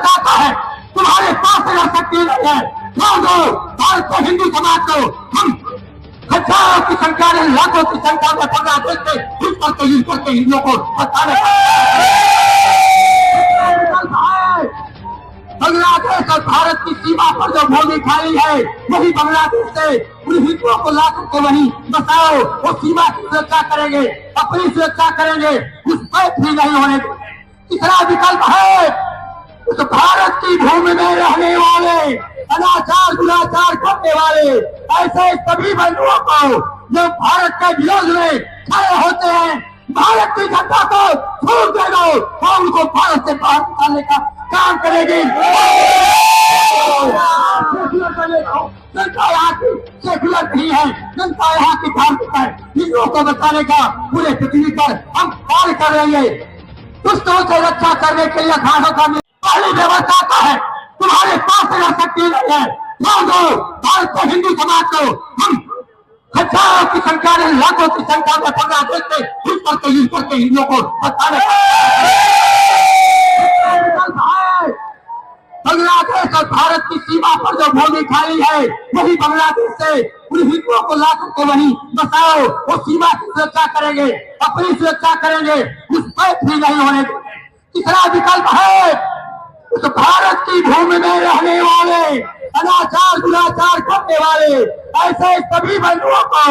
बताता है तुम्हारे पास अगर शक्ति नहीं है, छोड़ दो भारत को, हिंदू समाज को। हम हजारों की संख्या में, लाखों की संख्या में बांग्लादेश से घुस करके युद्ध करके हिंदुओं को बचाने बांग्लादेश और भारत की सीमा पर जो भूमि खाली है, वही बांग्लादेश से उन हिंदुओं को ला करके वहीं बसाओ। वो सीमा की सुरक्षा करेंगे, अपनी सुरक्षा करेंगे, उस पर भी नहीं होने देंगे। तीसरा विकल्प है उस भारत की भूमि में रहने वाले, अनाचार दुराचार करने वाले ऐसे सभी बंधुओं को जो भारत के विरोध में खड़े होते हैं, भारत की जनता को छूट दे दो और उनको भारत से बाहर निकालने का काम करेगी। जनता यहाँ की सेकुलर नहीं है, जनता यहाँ की धार्मिक है। हिंदुओं को बचाने का पूरे पृथ्वी पर हम कार्य कर रहे हैं। दुष्टों से रक्षा करने के लिए अखाड़ों का पहली व्यवस्था का है तुम्हारे पास अगर शक्ति नहीं है, छोड़ दो भारत को, हिंदू समाज को। हम हजारों की संख्या में, लाखों की संख्या में बांग्लादेश से घुस करके युद्ध करके हिंदुओं को बचाने बांग्लादेश और भारत की सीमा पर जो भूमि खाली है, वही बांग्लादेश से उन हिंदुओं को ला करके वहीं बसाओ। वो सीमा की सुरक्षा करेंगे, अपनी सुरक्षा करेंगे, उस पर भी नहीं होने देंगे। तीसरा विकल्प है उस भारत की भूमि में रहने वाले, अनाचार दुराचार करने वाले ऐसे सभी बंधुओं को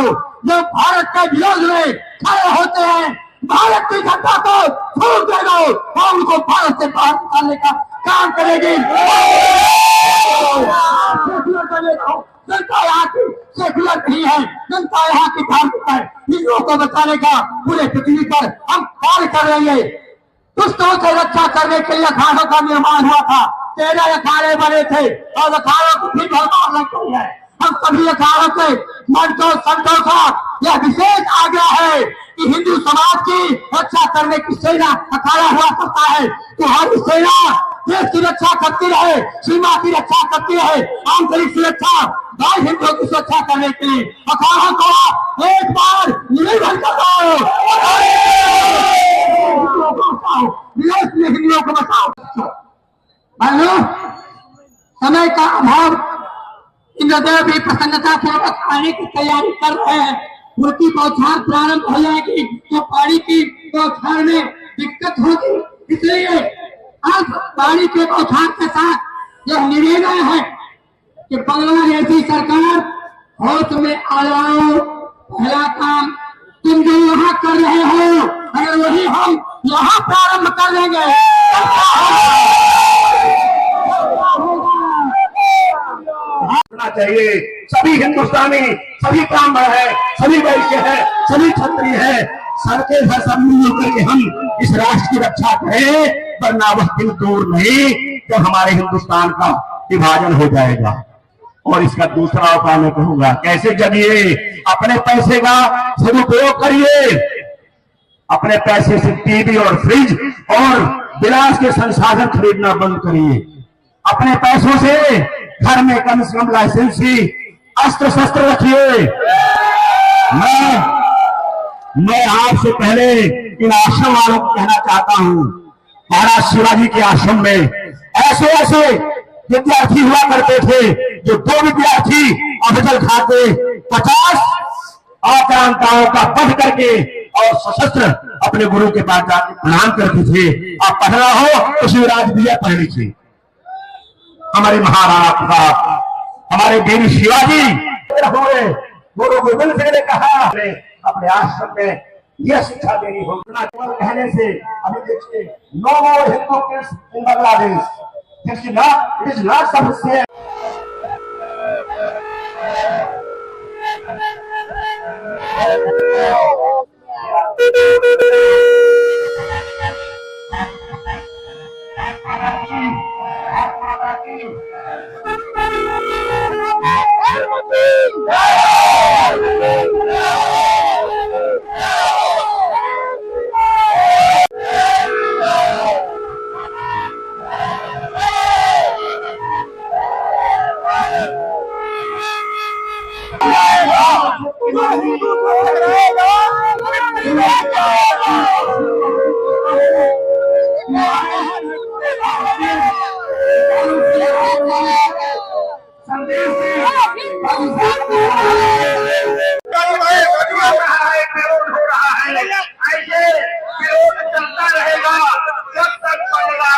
जो भारत के विरोध में खड़े होते हैं, भारत की जनता को छूट दे दो और उनको भारत से बाहर निकालने का काम करेगी। जनता यहाँ की सेकुलर नहीं है, जनता यहाँ की धार्मिक है। हिंदुओं को बचाने का पूरे पृथ्वी पर हम कार्य कर रहे हैं। दुष्टों से रक्षा करने के लिए अखाड़ों का निर्माण हुआ था। 13 अखाड़े बने थे और अखाड़ों को भी भरमार लग गई है। हम सभी अखाड़ों के मंचों संतों का यह विशेष आग्रह है कि हिंदू समाज की रक्षा करने की सेना अखाड़ा हुआ करता है। तुम्हारी सेना देश की रक्षा करती रहे, सीमा की रक्षा करती रहे, आंतरिक सुरक्षा, भाई हिंदुओं की सुरक्षा करने के लिए अखाड़ा को एक बार निवेदन करो, हिंदुओं को बचाओ। समय का अभाव, इंद्रदेव भी प्रसन्नता पूर्वक आने की तैयारी कर रहे हैं। उनकी बौछार प्रारंभ हो जाएगी तो पानी की बौछार में दिक्कत होगी, इसलिए अब पानी के बौछार के साथ यह निवेदन है कि बांग्लादेशी सरकार होश में आ जाओ। पहला काम तुम जो यहाँ कर रहे हो, अगर वही हम यहाँ प्रारंभ कर देंगे चाहिए। सभी हिंदुस्तानी, सभी ब्राह्मण है, सभी वैश्य है, सभी क्षत्रिय है, सबके घर सब मिलकर के हम इस राष्ट्र की रक्षा करें, वरना वह दिन दूर नहीं तो हमारे हिंदुस्तान का विभाजन हो जाएगा। और इसका दूसरा उपाय मैं कहूंगा, कैसे जगिए, अपने पैसे का सदुपयोग करिए, अपने पैसे से टीवी और फ्रिज और विलास के संसाधन खरीदना बंद करिए। अपने पैसों से घर में कम से कम लाइसेंसी अस्त्र शस्त्र रखिए। मैं आपसे पहले इन आश्रम वालों को कहना चाहता हूं, महाराज शिवाजी के आश्रम में ऐसे ऐसे विद्यार्थी हुआ करते थे जो 2 विद्यार्थी अफजल खाते 50 आक्रांताओं का वध करके और सशस्त्र अपने गुरु के पास जाकर प्रणाम करते थे। आप पढ़ना हो तो शिवराज विजय पढ़ लीजिए। हमारे महाराणा प्रताप, हमारे देवी शिवाजी, गुरु गोविंद सिंह ने कहा अपने आश्रम में यह शिक्षा देनी होगी। कहने से अभी देखिए, no more Hindu kids in Bangladesh, it is not sufficient.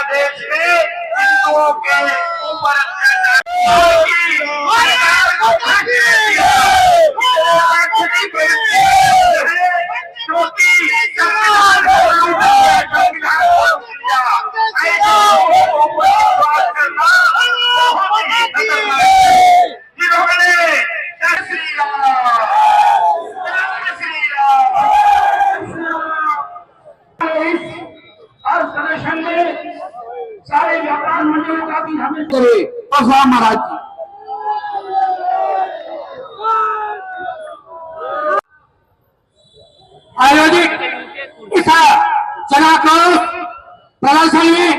Bangladesh में हिंदुओं के ऊपर सारे व्यापार मंडलों का भी हमें करे परशुराम महाराज की। आयोजित इस जनाक्रोश प्रदर्शन में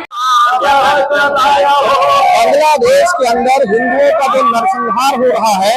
बांग्लादेश के अंदर हिंदुओं का जो नरसंहार हो रहा है,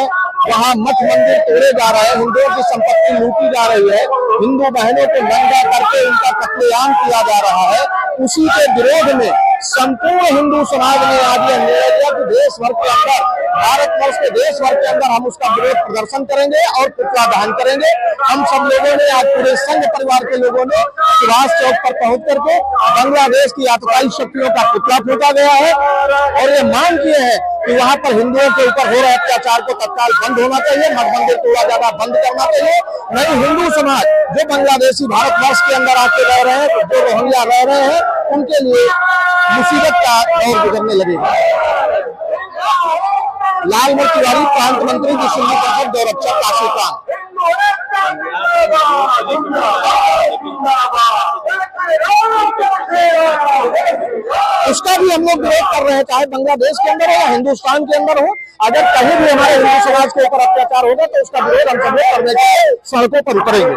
वहाँ मठ मंदिर तोड़े जा रहे हैं, हिंदुओं की संपत्ति लूटी जा रही है, हिंदू बहनों को नंगा करके उनका कत्लेआम किया जा रहा है, उसी के विरोध में संपूर्ण हिंदू समाज ने आज यह निर्णय लिया कि देश भर के अंदर, भारतवर्ष के देश भर के अंदर हम उसका विरोध प्रदर्शन करेंगे और पुतला दहन करेंगे। हम सब लोगों ने आज पूरे संघ परिवार के लोगों ने सुभाष चौक पर पहुंच करके बांग्लादेश की आतताई शक्तियों का पुतला फूंका गया है और ये मांग किए हैं कि वहां पर हिंदुओं के ऊपर हो रहे अत्याचार को तत्काल बंद होना चाहिए, मठ मंदिर तोड़ा जाना बंद करना चाहिए। नहीं, हिंदू समाज जो बांग्लादेशी भारतवर्ष के अंदर आके रह रहे हैं, जो रोहिंग्या रह रहे हैं, उनके लिए मुसीबत का दौर गुजरने लगेगा। लालमोहन तिवारी, प्रांत मंत्री, जिसमें गौरक्षा काशीपान। उसका भी हम लोग विरोध कर रहे हैं, चाहे बांग्लादेश के अंदर हो या हिंदुस्तान के अंदर हो। अगर कहीं भी हमारे हिंदू समाज के ऊपर अत्याचार होगा तो उसका विरोध हम सब लोग करने के सड़कों पर उतरेंगे।